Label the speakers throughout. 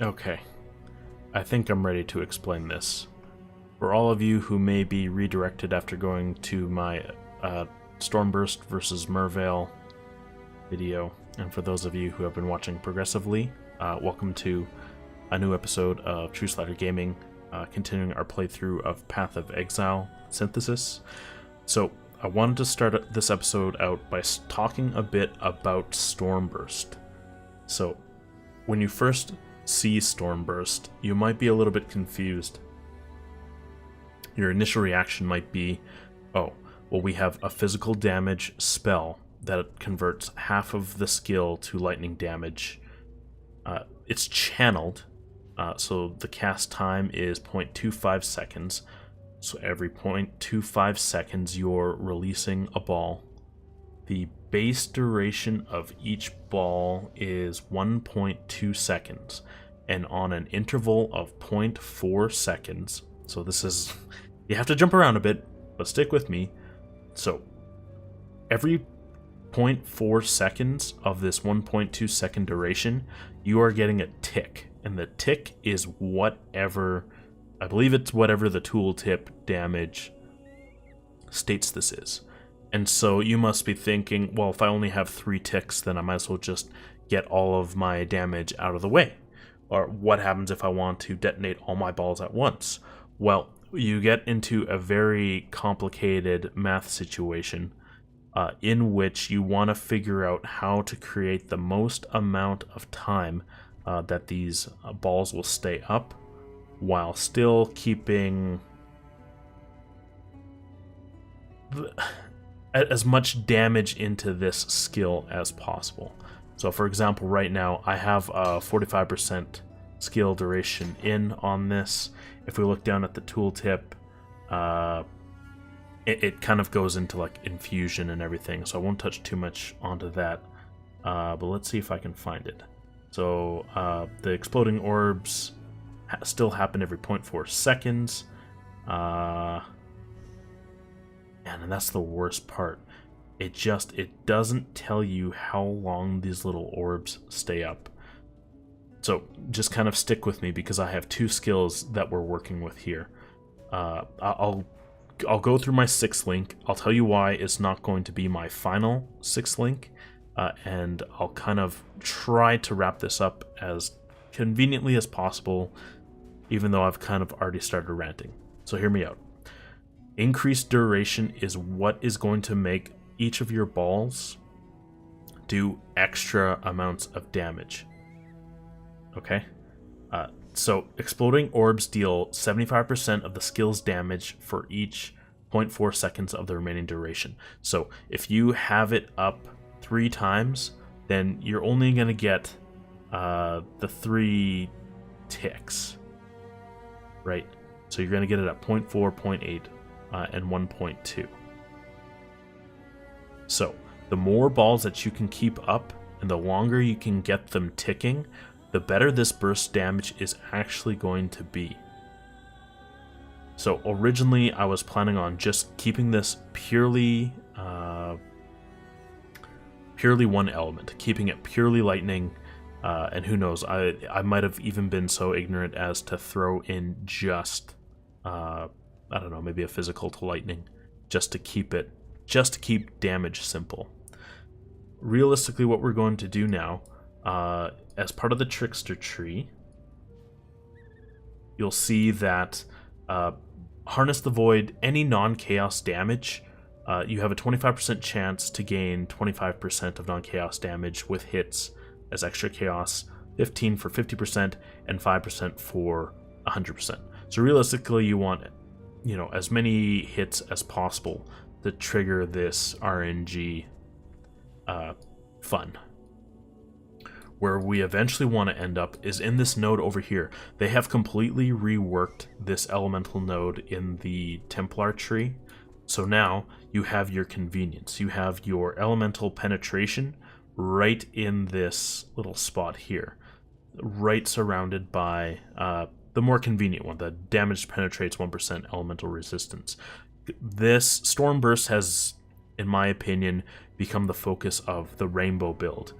Speaker 1: Okay, I think I'm ready to explain this. For all of you who may be redirected after going to my Stormburst versus Mervale video, and for those of you who have been watching progressively, welcome to a new episode of Trueslider Gaming, continuing our playthrough of Path of Exile Synthesis. So, I wanted to start this episode out by talking a bit about Stormburst. So, when you first see Stormburst, you might be a little bit confused. Your initial reaction might be, oh, well, we have a physical damage spell that converts half of the skill to lightning damage. It's channeled, so the cast time is 0.25 seconds. So every 0.25 seconds, you're releasing a ball. The base duration of each ball is 1.2 seconds, and on an interval of 0.4 seconds, so this is, you have to jump around a bit, but stick with me. So every 0.4 seconds of this 1.2 second duration, you are getting a tick, and the tick is whatever, I believe it's whatever the tooltip damage states this is. And so you must be thinking, well, if I only have 3 ticks, then I might as well just get all of my damage out of the way. Or what happens if I want to detonate all my balls at once? Well, you get into a very complicated math situation in which you want to figure out how to create the most amount of time that these balls will stay up while still keeping as much damage into this skill as possible. So for example, right now I have a 45% skill duration in on this. If we look down at the tooltip, it kind of goes into like infusion and everything, so I won't touch too much onto that, but let's see if I can find it. So the exploding orbs still happen every 0.4 seconds, and that's the worst part. It doesn't tell you how long these little orbs stay up. So just kind of stick with me because I have 2 skills that we're working with here. I'll go through my 6th link. I'll tell you why it's not going to be my final 6th link, and I'll kind of try to wrap this up as conveniently as possible, even though I've kind of already started ranting. So hear me out. Increased duration is what is going to make each of your balls do extra amounts of damage. Okay? So exploding orbs deal 75% of the skill's damage for each 0.4 seconds of the remaining duration. So if you have it up 3 times, then you're only going to get the 3 ticks, right? So you're going to get it at 0.4, 0.8, and 1.2. So the more balls that you can keep up and the longer you can get them ticking, the better this burst damage is actually going to be. So originally I was planning on just keeping this purely one element, keeping it purely lightning, and who knows, I might have even been so ignorant as to throw in just I don't know, maybe a physical to lightning, just to keep damage simple. Realistically, what we're going to do now, as part of the Trickster tree, you'll see that Harness the Void, any non-chaos damage, you have a 25% chance to gain 25% of non-chaos damage with hits as extra chaos, 15 for 50%, and 5% for 100%. So realistically, you want, as many hits as possible to trigger this RNG fun. Where we eventually want to end up is in this node over here. They have completely reworked this elemental node in the Templar tree. So now you have your convenience. You have your elemental penetration right in this little spot here, right surrounded by the more convenient one, the damage penetrates 1% elemental resistance. This Stormburst has, in my opinion, become the focus of the Rainbow build.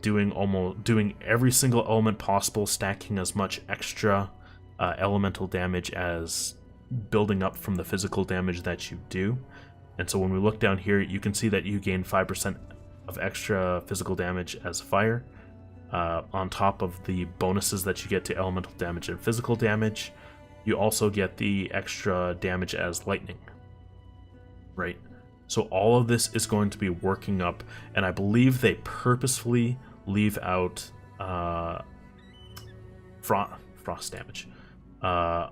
Speaker 1: doing every single element possible, stacking as much extra elemental damage as building up from the physical damage that you do. And so when we look down here, you can see that you gain 5% of extra physical damage as fire, on top of the bonuses that you get to elemental damage and physical damage. You also get the extra damage as lightning, right? So all of this is going to be working up, and I believe they purposefully leave out frost damage. Come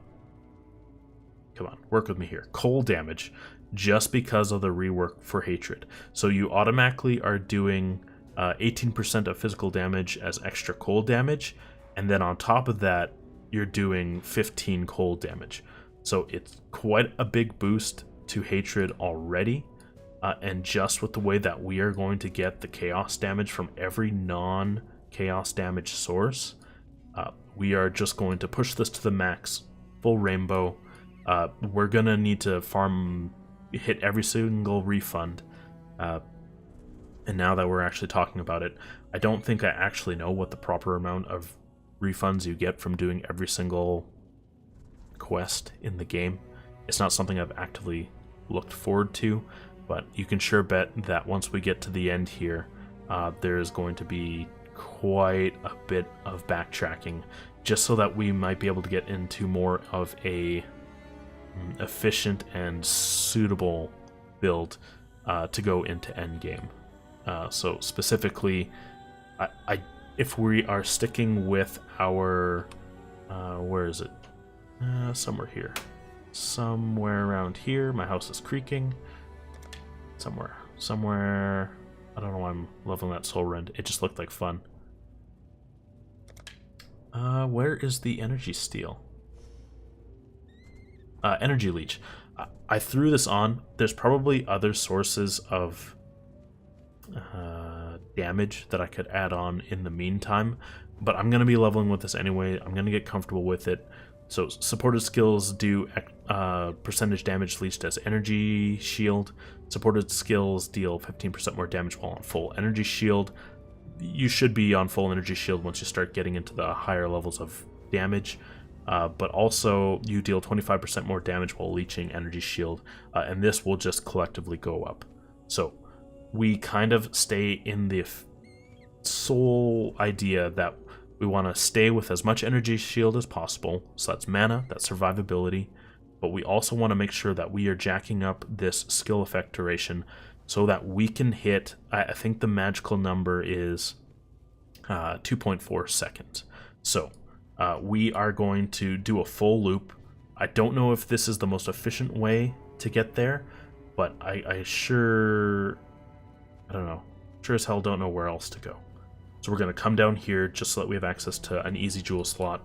Speaker 1: on, work with me here. Cold damage, just because of the rework for hatred. So you automatically are doing 18% of physical damage as extra cold damage, and then on top of that, you're doing 15 cold damage. So it's quite a big boost to hatred already. And just with the way that we are going to get the chaos damage from every non-chaos damage source, we are just going to push this to the max, full rainbow. We're going to need to hit every single refund. And now that we're actually talking about it, I don't think I actually know what the proper amount of refunds you get from doing every single quest in the game. It's not something I've actively looked forward to, but you can sure bet that once we get to the end here, there's going to be quite a bit of backtracking, just so that we might be able to get into more of a efficient and suitable build to go into endgame. So specifically, if we are sticking with our, where is it? Somewhere here. Somewhere around here. My house is creaking. Somewhere. I don't know why I'm leveling that soul rend. It just looked like fun. Where is the energy steal? Energy leech. I threw this on. There's probably other sources of damage that I could add on in the meantime, but I'm going to be leveling with this anyway. I'm going to get comfortable with it. So supported skills do percentage damage leached as energy shield. Supported skills deal 15% more damage while on full energy shield. You should be on full energy shield once you start getting into the higher levels of damage. But also you deal 25% more damage while leeching energy shield, and this will just collectively go up. So we kind of stay in the sole idea that we want to stay with as much energy shield as possible. So that's mana, that's survivability, but we also want to make sure that we are jacking up this skill effect duration so that we can hit, I think the magical number is 2.4 seconds. So we are going to do a full loop. I don't know if this is the most efficient way to get there, but I don't know. Sure as hell don't know where else to go. So we're going to come down here just so that we have access to an easy jewel slot.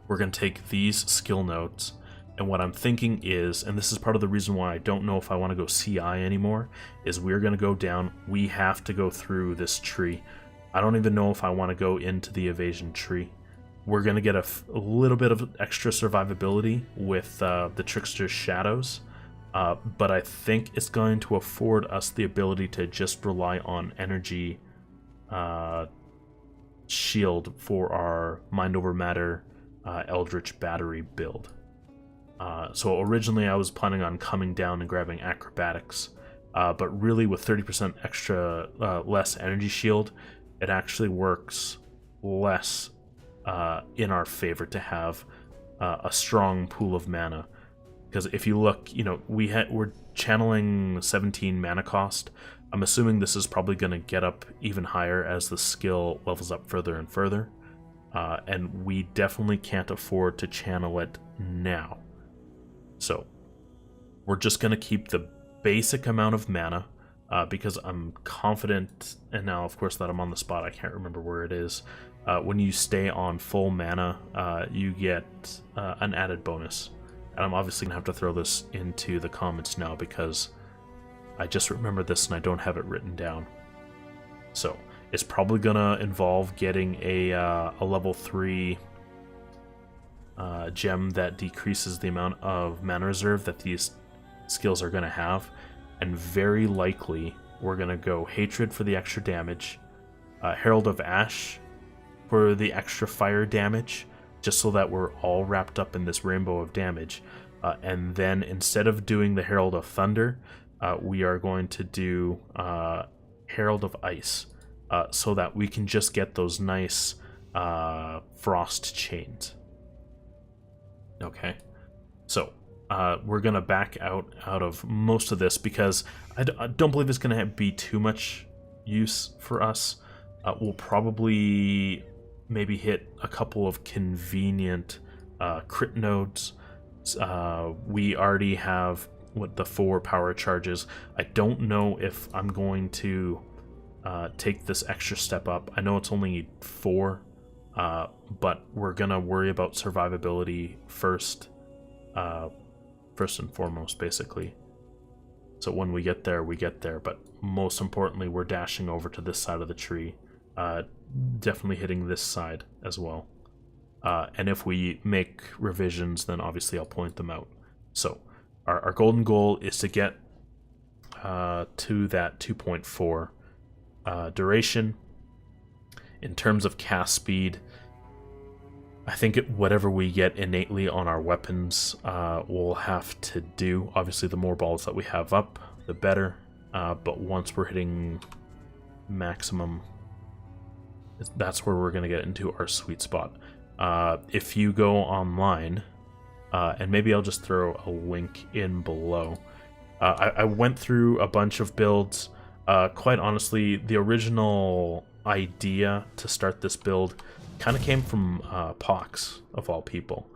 Speaker 1: We're going to take these skill nodes, and what I'm thinking is, and this is part of the reason why I don't know if I want to go CI anymore, is we're going to go down. We have to go through this tree. I don't even know if I want to go into the evasion tree. We're going to get a little bit of extra survivability with the Trickster's shadows. But I think it's going to afford us the ability to just rely on energy shield for our Mind Over Matter Eldritch Battery build. So originally I was planning on coming down and grabbing acrobatics, but really with 30% extra less energy shield, it actually works less in our favor to have a strong pool of mana. Because if you look, we're channeling 17 mana cost. I'm assuming this is probably going to get up even higher as the skill levels up further and further. And we definitely can't afford to channel it now. So we're just going to keep the basic amount of mana because I'm confident, and now of course that I'm on the spot, I can't remember where it is. When you stay on full mana, you get an added bonus. And I'm obviously going to have to throw this into the comments now because I just remember this and I don't have it written down. So it's probably going to involve getting a level 3 gem that decreases the amount of mana reserve that these skills are going to have. And very likely we're going to go Hatred for the extra damage, Herald of Ash for the extra fire damage, just so that we're all wrapped up in this rainbow of damage. And then instead of doing the Herald of Thunder, we are going to do Herald of Ice, so that we can just get those nice frost chains. Okay, so we're gonna back out of most of this because I don't believe it's gonna be too much use for us. We'll probably maybe hit a couple of convenient crit nodes. We already have the 4 power charges. I don't know if I'm going to take this extra step up. I know it's only 4, but we're gonna worry about survivability first and foremost, basically. So when we get there, but most importantly, we're dashing over to this side of the tree, definitely hitting this side as well. And if we make revisions, then obviously I'll point them out. So our golden goal is to get to that 2.4 duration. In terms of cast speed, I think whatever we get innately on our weapons we'll have to do. Obviously, the more balls that we have up, the better. But once we're hitting maximum, that's where we're going to get into our sweet spot. If you go online, and maybe I'll just throw a link in below. I went through a bunch of builds. Quite honestly, the original idea to start this build kind of came from Pox, of all people.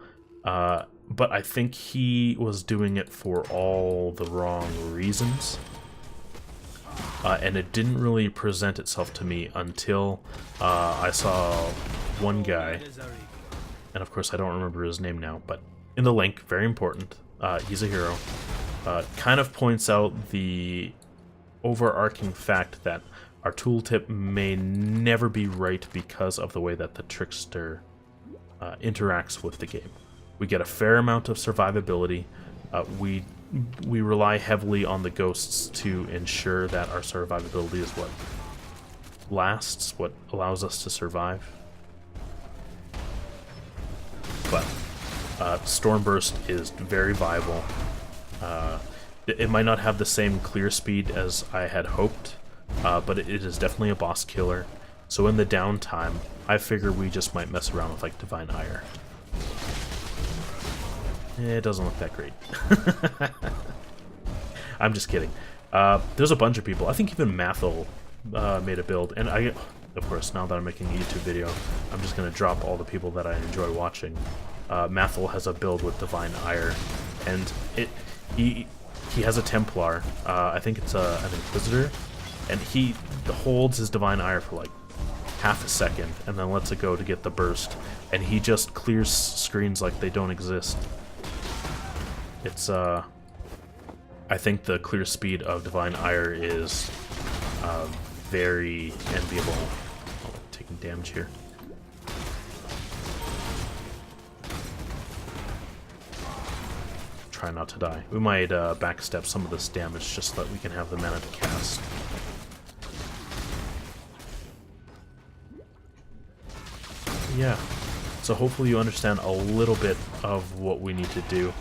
Speaker 1: But I think he was doing it for all the wrong reasons. And it didn't really present itself to me until I saw one guy, and of course I don't remember his name now, but in the link, very important, he's a hero, kind of points out the overarching fact that our tooltip may never be right because of the way that the Trickster interacts with the game. We get a fair amount of survivability. We rely heavily on the ghosts to ensure that our survivability is what lasts, what allows us to survive. But Stormburst is very viable. It might not have the same clear speed as I had hoped, but it is definitely a boss killer. So in the downtime, I figure we just might mess around with like Divine Ire. It doesn't look that great. I'm just kidding. There's a bunch of people. I think even Mathel made a build, and of course, now that I'm making a YouTube video, I'm just gonna drop all the people that I enjoy watching. Mathel has a build with Divine Ire, and he has a Templar. I think it's an Inquisitor, and he holds his Divine Ire for like half a second, and then lets it go to get the burst, and he just clears screens like they don't exist. It's I think the clear speed of Divine Ire is very enviable. Oh, taking damage here. Try not to die. We might backstep some of this damage just so that we can have the mana to cast. Yeah, so hopefully you understand a little bit of what we need to do.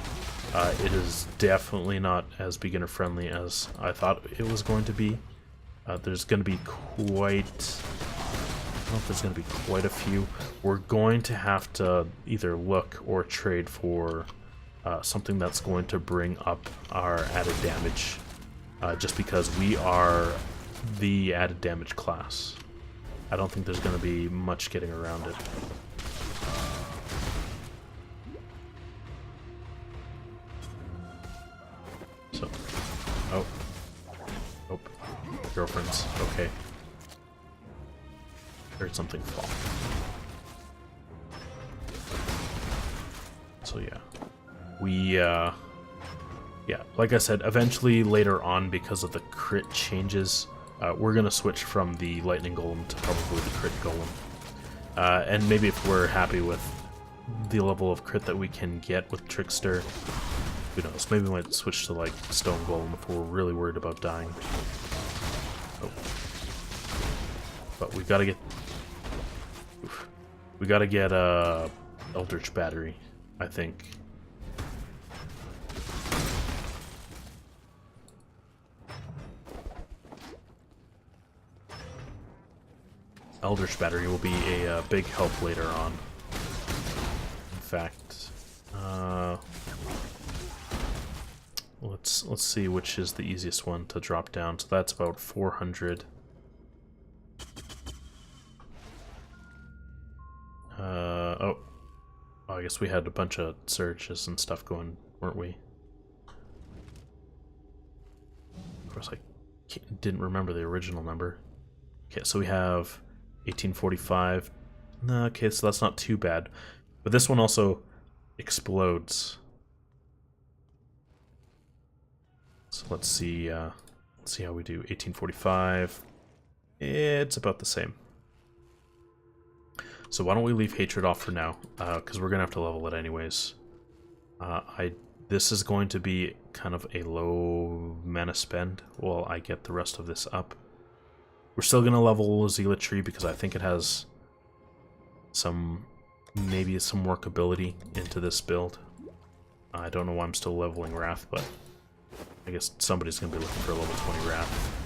Speaker 1: It is definitely not as beginner friendly as I thought it was going to be. There's going to be quite... I don't know if there's going to be quite a few. We're going to have to either look or trade for something that's going to bring up our added damage, just because we are the added damage class. I don't think there's going to be much getting around it. So, oh, girlfriends, okay. Heard something fall. So yeah, yeah, like I said, eventually later on, because of the crit changes, we're gonna switch from the lightning golem to probably the crit golem. And maybe if we're happy with the level of crit that we can get with Trickster, who knows, maybe we might switch to like stone golem if we're really worried about dying. Oh. But we gotta get... Oof. We gotta get Eldritch Battery, I think. Eldritch Battery will be a big help later on. In fact, let's see which is the easiest one to drop down. So that's about 400. Oh, I guess we had a bunch of searches and stuff going, weren't we? Of course, I didn't remember the original number. Okay, so we have 1845. Okay, so that's not too bad. But this one also explodes. So let's see how we do. 1845. It's about the same. So why don't we leave Hatred off for now, because we're gonna have to level it anyways. This is going to be kind of a low mana spend while I get the rest of this up. We're still gonna level Zealotry because I think it has maybe some workability into this build. I don't know why I'm still leveling Wrath, but I guess somebody's gonna be looking for a level 20 Wrath.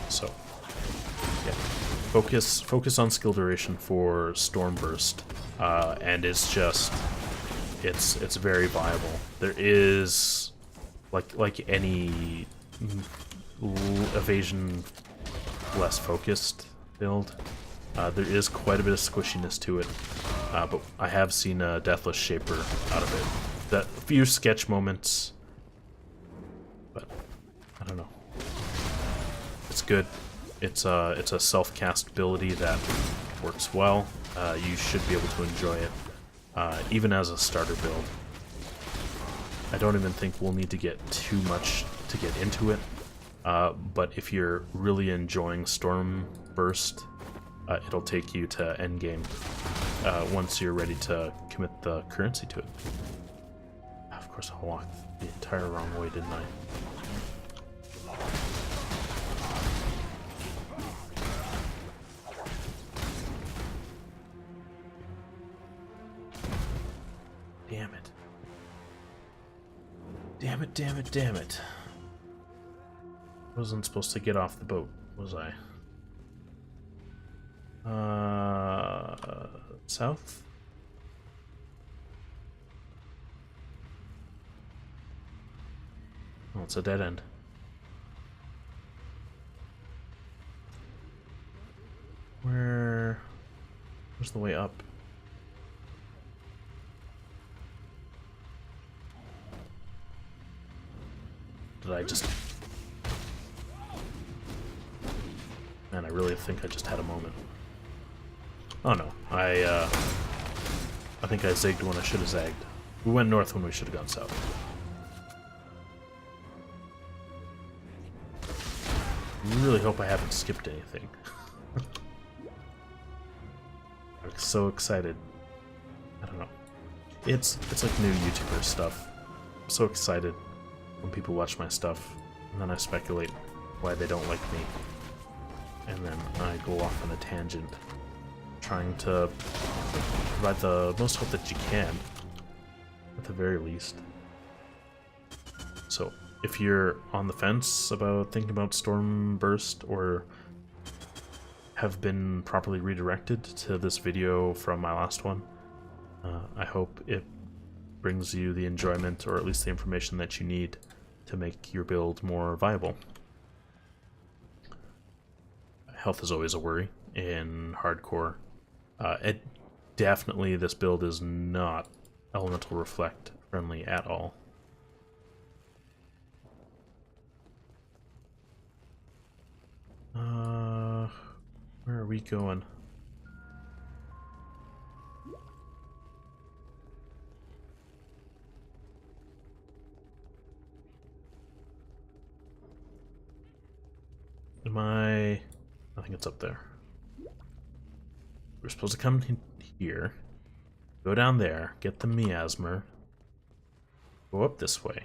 Speaker 1: So, yeah, focus on skill duration for Stormburst, and it's very viable. There is like any evasion less focused build, there is quite a bit of squishiness to it, but I have seen a Deathless Shaper out of it. That few sketch moments, but I don't know. It's good. It's a self-cast ability that works well. You should be able to enjoy it, even as a starter build. I don't even think we'll need to get too much to get into it, but if you're really enjoying Stormburst, it'll take you to endgame once you're ready to commit the currency to it. Of course, I walked the entire wrong way, didn't I? Damn it. Damn it, damn it, damn it. Wasn't supposed to get off the boat, was I? South? Oh, it's a dead end. Where's the way up? Did I just... Man, I really think I just had a moment. Oh no, I think I zigged when I should have zagged. We went north when we should have gone south. I really hope I haven't skipped anything. I'm so excited. I don't know. It's like new YouTuber stuff. I'm so excited when people watch my stuff, and then I speculate why they don't like me. And then I go off on a tangent, trying to provide the most hope that you can, at the very least. So, if you're on the fence about thinking about Stormburst, or have been properly redirected to this video from my last one, I hope it brings you the enjoyment, or at least the information that you need to make your build more viable. Health is always a worry in hardcore. Definitely this build is not Elemental Reflect friendly at all. Where are we going? I think it's up there. We're supposed to come in here, go down there, get the miasma, go up this way,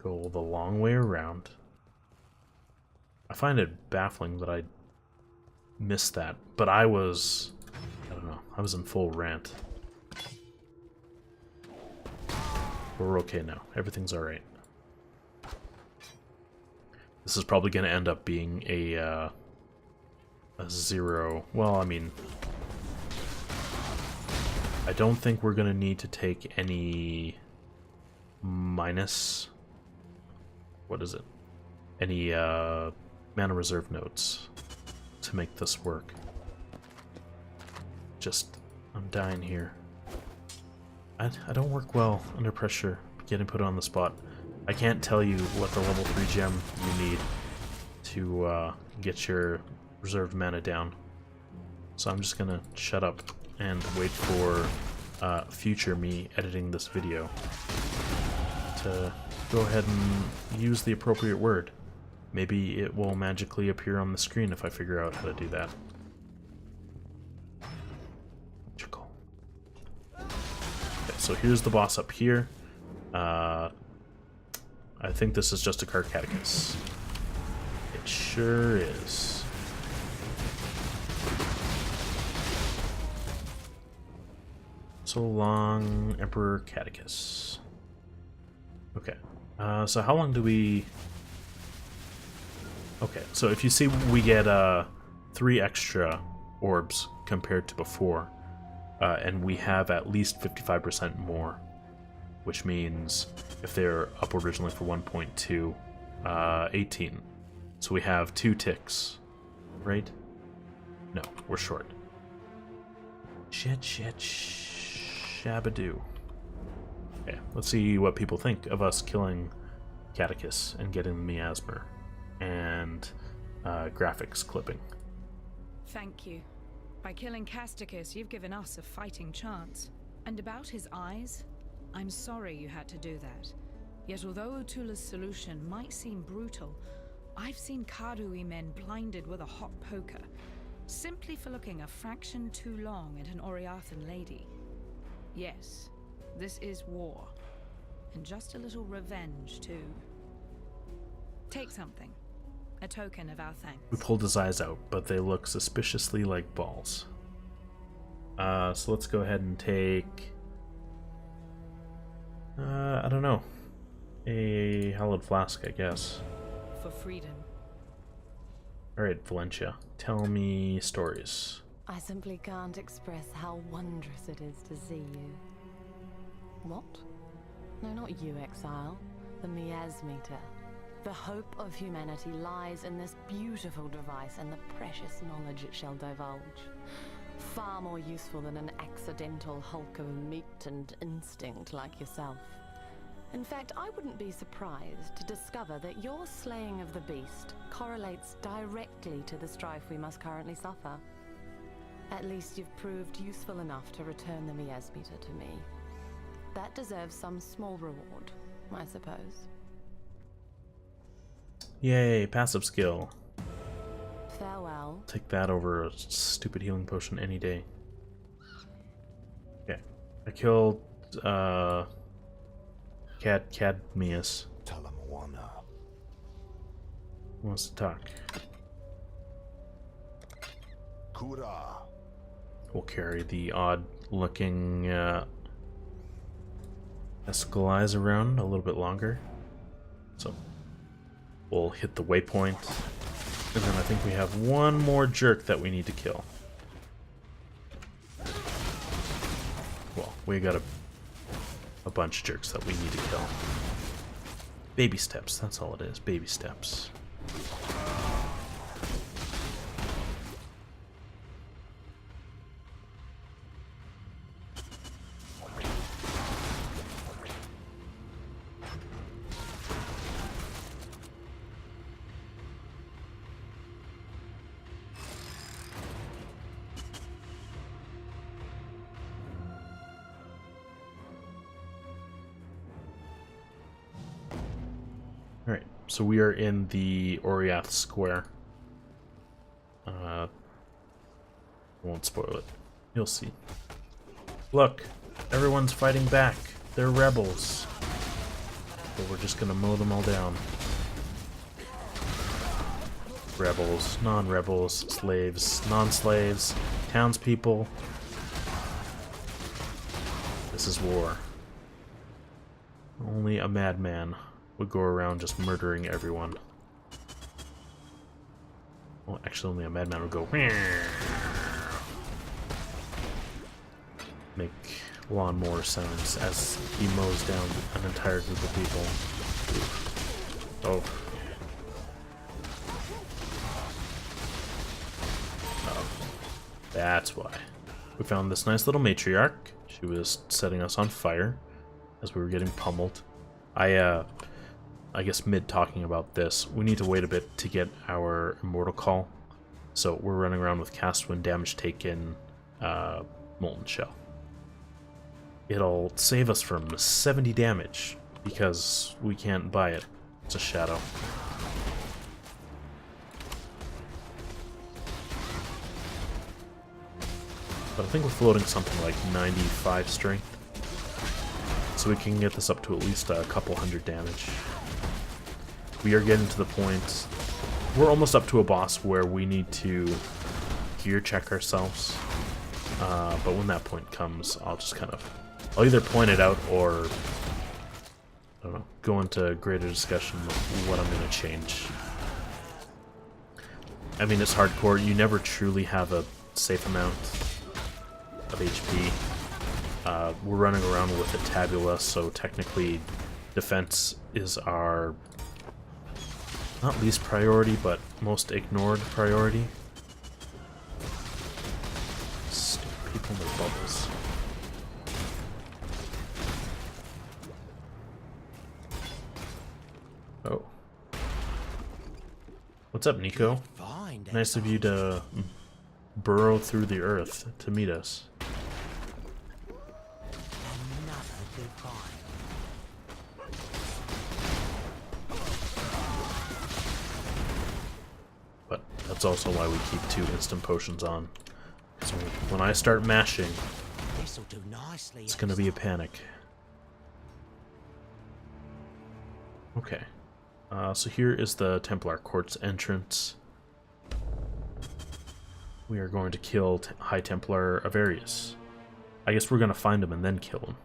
Speaker 1: go the long way around. I find it baffling that I missed that, but I don't know, I was in full rant. But we're okay now. Everything's alright. This is probably going to end up being a 0. Well, I mean, I don't think we're going to need to take any minus... What is it? Any mana reserve notes to make this work. Just, I'm dying here. I don't work well under pressure, getting put on the spot. I can't tell you what the level 3 gem you need to get your reserved mana down. So I'm just gonna shut up and wait for future me editing this video to go ahead and use the appropriate word. Maybe it will magically appear on the screen if I figure out how to do that. Okay, so here's the boss up here. I think this is just a Carcadicus. It sure is. So long, Emperor Catechus. Okay, so how long do we... Okay, so if you see, we get 3 extra orbs compared to before, and we have at least 55% more, which means if they're up originally for 1.2, 18. So we have 2 ticks, right? No, we're short. Shit, shabadoo. Okay, let's see what people think of us killing Catechus and getting the miasma and graphics clipping.
Speaker 2: Thank you. By killing Casticus, you've given us a fighting chance. And about his eyes, I'm sorry you had to do that. Yet although Utula's solution might seem brutal, I've seen Karui men blinded with a hot poker, simply for looking a fraction too long at an Oriathan lady. Yes, this is war. And just a little revenge, too. Take something. A token of our thanks.
Speaker 1: We pulled his eyes out, but they look suspiciously like balls. So let's go ahead and take... I don't know. A hallowed flask, I guess.
Speaker 2: For freedom.
Speaker 1: Alright, Valencia. Tell me stories.
Speaker 3: I simply can't express how wondrous it is to see you. What? No, not you, Exile. The miasmeter. The hope of humanity lies in this beautiful device and the precious knowledge it shall divulge. Far more useful than an accidental hulk of meat and instinct like yourself. In fact, I wouldn't be surprised to discover that your slaying of the beast correlates directly to the strife we must currently suffer. At least you've proved useful enough to return the miasmeter to me. That deserves some small reward, I suppose.
Speaker 1: Yay, passive skill.
Speaker 3: Farewell.
Speaker 1: Take that over a stupid healing potion any day. Okay. I killed Cadmius. Who wants to talk?
Speaker 4: Kura.
Speaker 1: We'll carry the odd looking Escalize around a little bit longer. So we'll hit the waypoint. And then I think we have one more jerk that we need to kill. Well, we got a bunch of jerks that we need to kill. Baby steps, that's all it is. Baby steps. Alright, so we are in the Oriath Square. won't spoil it. You'll see. Look, everyone's fighting back. They're rebels. But we're just gonna mow them all down. Rebels, non-rebels, slaves, non-slaves, townspeople. This is war. Only a madman would go around just murdering everyone. Well, actually, only a madman would go. Make lawnmower sounds as he mows down an entire group of people. Oh. That's why. We found this nice little matriarch. She was setting us on fire as we were getting pummeled. I guess mid talking about this, we need to wait a bit to get our immortal call. So we're running around with cast when damage taken, molten shell. It'll save us from 70 damage because we can't buy it. It's a shadow. But I think we're floating something like 95 strength. So we can get this up to at least a couple hundred damage. We are getting to the point... We're almost up to a boss where we need to gear check ourselves. But when that point comes, I'll just kind of... I'll either point it out or... I don't know, go into greater discussion of what I'm going to change. I mean, it's hardcore. You never truly have a safe amount of HP. We're running around with a tabula, so technically defense is our not least priority, but most ignored priority. Stupid people in their bubbles. Oh. What's up, Nico? Nice of you to burrow through the earth to meet us. But that's also why we keep 2 instant potions on. So when I start mashing, it's gonna be a panic. Okay. So here is the Templar Court's entrance. We are going to kill High Templar Avarius. I guess we're going to find him and then kill him.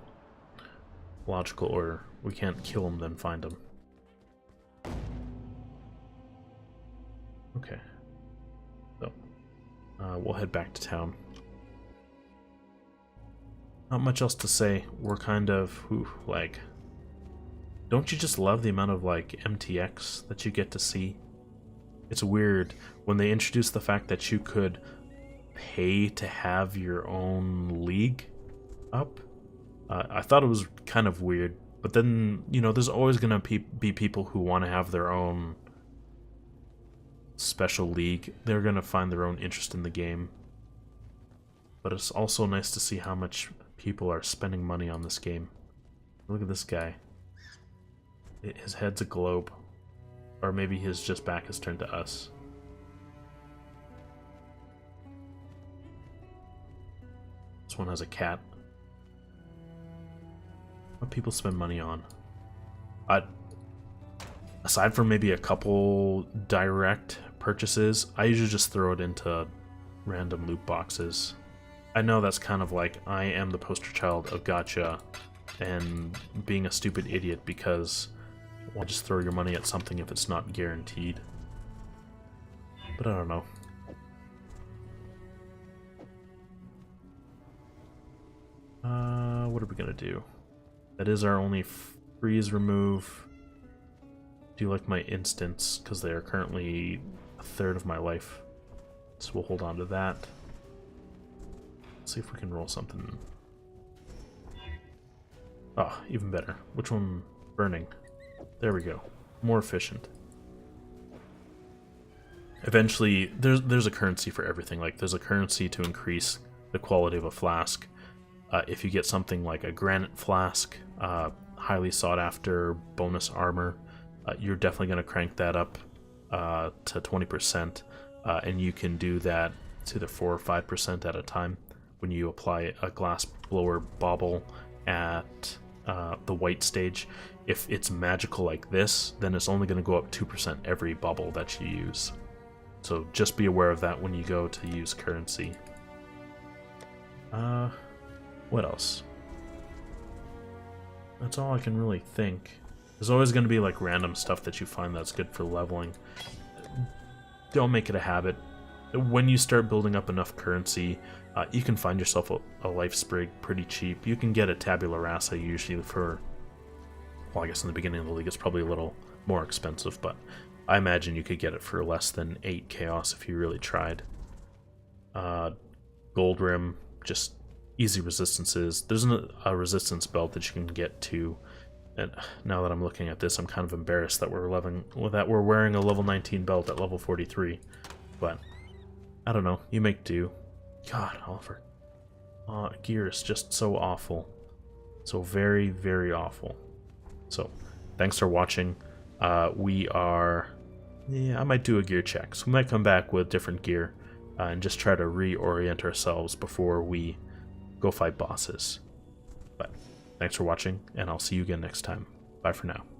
Speaker 1: Logical order. We can't kill him then find him. Okay. So, we'll head back to town. Not much else to say. We're kind of... like... Don't you just love the amount of, like, MTX that you get to see? It's weird when they introduced the fact that you could pay to have your own league up. I thought it was kind of weird, but then, you know, there's always going to be people who want to have their own special league. They're going to find their own interest in the game. But it's also nice to see how much people are spending money on this game. Look at this guy. His head's a globe. Or maybe his just back is turned to us. This one has a cat. What people spend money on? Aside from maybe a couple direct purchases, I usually just throw it into random loot boxes. I know that's kind of like I am the poster child of gacha and being a stupid idiot because why just throw your money at something if it's not guaranteed? But I don't know. What are we gonna do? That is our only freeze remove. Do you like my instants? Because they are currently a third of my life. So we'll hold on to that. Let's see if we can roll something. Ah, even better. Which one? Burning. There we go. More efficient. Eventually, there's a currency for everything. Like, there's a currency to increase the quality of a flask. If you get something like a granite flask, highly sought after bonus armor, you're definitely going to crank that up to 20%. And you can do that it's either 4 or 5% at a time when you apply a glass blower bauble at the white stage. If it's magical like this, then it's only going to go up 2% every bubble that you use. So just be aware of that when you go to use currency. What else? That's all I can really think. There's always going to be like random stuff that you find that's good for leveling. Don't make it a habit. When you start building up enough currency, you can find yourself a life sprig pretty cheap. You can get a tabula rasa usually for, well, I guess in the beginning of the league it's probably a little more expensive, but I imagine you could get it for less than 8 chaos if you really tried. Gold rim, just easy resistances. There's a resistance belt that you can get to, and now that I'm looking at this, I'm kind of embarrassed that we're wearing a level 19 belt at level 43, but I don't know, you make do. God, Oliver. Gear is just so awful. So very, very awful. So, thanks for watching. I might do a gear check. So we might come back with different gear and just try to reorient ourselves before we go fight bosses. But thanks for watching, and I'll see you again next time. Bye for now.